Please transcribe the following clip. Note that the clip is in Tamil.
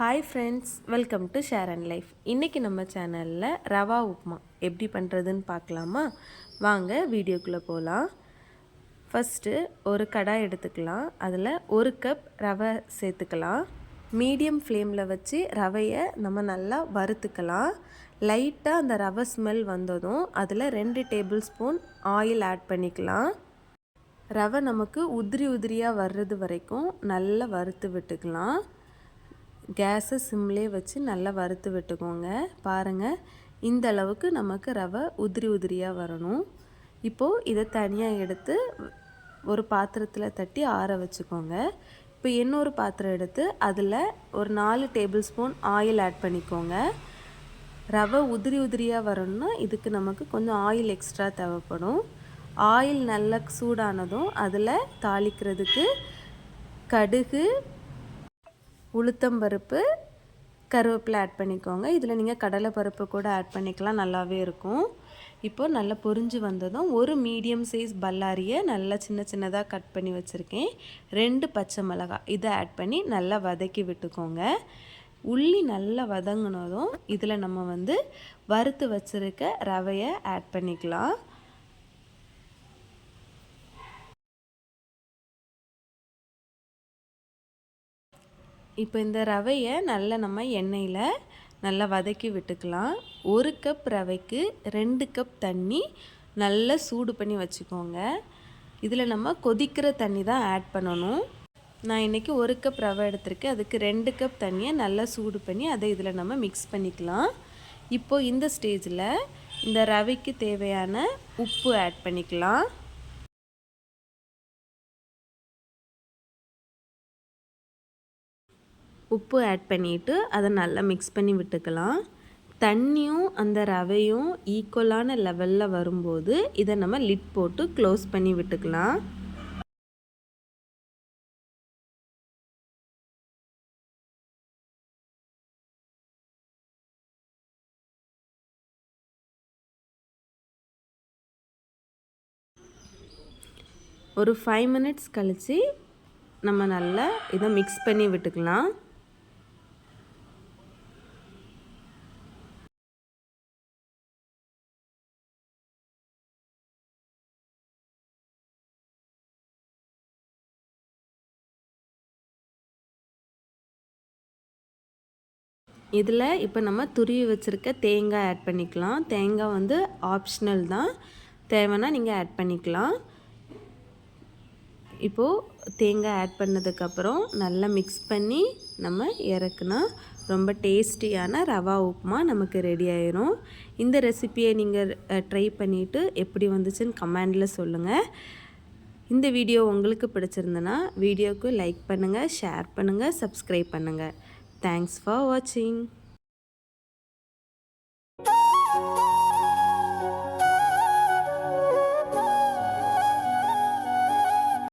Hi friends, welcome to share and life. இன்றைக்கி நம்ம சேனலில் ரவா உப்புமா எப்படி பண்ணுறதுன்னு பார்க்கலாமா? வாங்க வீடியோக்குள்ளே போகலாம். ஃபஸ்ட்டு ஒரு கடாய் எடுத்துக்கலாம். அதில் 1 கப் ரவை சேர்த்துக்கலாம். மீடியம் ஃப்ளேமில் வச்சு ரவையை நம்ம நல்லா வறுத்துக்கலாம். லைட்டாக அந்த ரவை ஸ்மெல் வந்ததும் அதில் 2 டேபிள் ஸ்பூன் ஆயில் ஆட் பண்ணிக்கலாம். ரவை நமக்கு உதிரியாக வர்றது வரைக்கும் நல்லா வறுத்து விட்டுக்கலாம். கேஸை சிம்லே வச்சு நல்லா வறுத்து விட்டுக்கோங்க. பாருங்கள், இந்த அளவுக்கு நமக்கு ரவை உதிரியாக வரணும். இப்போது இதை தனியாக எடுத்து ஒரு பாத்திரத்தில் தட்டி ஆற வச்சுக்கோங்க. இப்போ இன்னொரு பாத்திரம் எடுத்து அதில் ஒரு 4 டேபிள் ஸ்பூன் ஆயில் ஆட் பண்ணிக்கோங்க. ரவை உதிரியாக வரணும்னா இதுக்கு நமக்கு கொஞ்சம் ஆயில் எக்ஸ்ட்ரா தேவைப்படும். ஆயில் நல்லா சூடானதும் அதில் தாளிக்கிறதுக்கு கடுகு, உளுத்தம்பருப்பு, கருவேப்பிலை ஆட் பண்ணிக்கோங்க. இதில் நீங்கள் கடலைப்பருப்பு கூட ஆட் பண்ணிக்கலாம், நல்லாவே இருக்கும். இப்போது நல்லா பொரிஞ்சு வந்ததும் ஒரு மீடியம் சைஸ் பல்லாரியை நல்லா சின்னதாக கட் பண்ணி வச்சுருக்கேன். 2 பச்சை மிளகாய் இதை ஆட் பண்ணி நல்லா வதக்கி விட்டுக்கோங்க. உள்ளி நல்லா வதங்கினதும் இதில் நம்ம வறுத்து வச்சுருக்க ரவையை ஆட் பண்ணிக்கலாம். இப்போ இந்த ரவையை நல்லா நம்ம எண்ணெயில் நல்லா வதக்கி விட்டுக்கலாம். 1 கப் ரவைக்கு 2 கப் தண்ணி நல்லா சூடு பண்ணி வச்சுக்கோங்க. இதில் நம்ம கொதிக்கிற தண்ணி தான் ஆட் பண்ணணும். நான் இன்றைக்கி 1 கப் ரவை எடுத்திருக்கேன். அதுக்கு 2 கப் தண்ணியை நல்லா சூடு பண்ணி அதை இதில் நம்ம மிக்ஸ் பண்ணிக்கலாம். இப்போது இந்த ஸ்டேஜில் இந்த ரவைக்கு தேவையான உப்பு ஆட் பண்ணிக்கலாம். உப்பு ஆட் பண்ணிவிட்டு அதை நல்லா மிக்ஸ் பண்ணி விட்டுக்கலாம். தண்ணியும் அந்த ரவையும் ஈக்குவலான லெவலில் வரும்போது இதை நம்ம லிட் போட்டு க்ளோஸ் பண்ணி விட்டுக்கலாம். ஒரு 5 மினிட்ஸ் கழித்து நம்ம நல்லா இதை மிக்ஸ் பண்ணி விட்டுக்கலாம். இதில் இப்போ நம்ம துருவி வச்சுருக்க தேங்காய் ஆட் பண்ணிக்கலாம். தேங்காய் ஆப்ஷனல் தான், தேவைன்னா நீங்கள் ஆட் பண்ணிக்கலாம். இப்போது தேங்காய் ஆட் பண்ணதுக்கப்புறம் நல்லா மிக்ஸ் பண்ணி நம்ம இறக்குனா ரொம்ப டேஸ்டியான ரவா உப்புமா நமக்கு ரெடி ஆயிரும். இந்த ரெசிப்பியை நீங்கள் ட்ரை பண்ணிவிட்டு எப்படி வந்துச்சுன்னு கமெண்டில் சொல்லுங்கள். இந்த வீடியோ உங்களுக்கு பிடிச்சிருந்தனா வீடியோவுக்கு லைக் பண்ணுங்கள், ஷேர் பண்ணுங்கள், சப்ஸ்கிரைப் பண்ணுங்கள். Thanks for watching.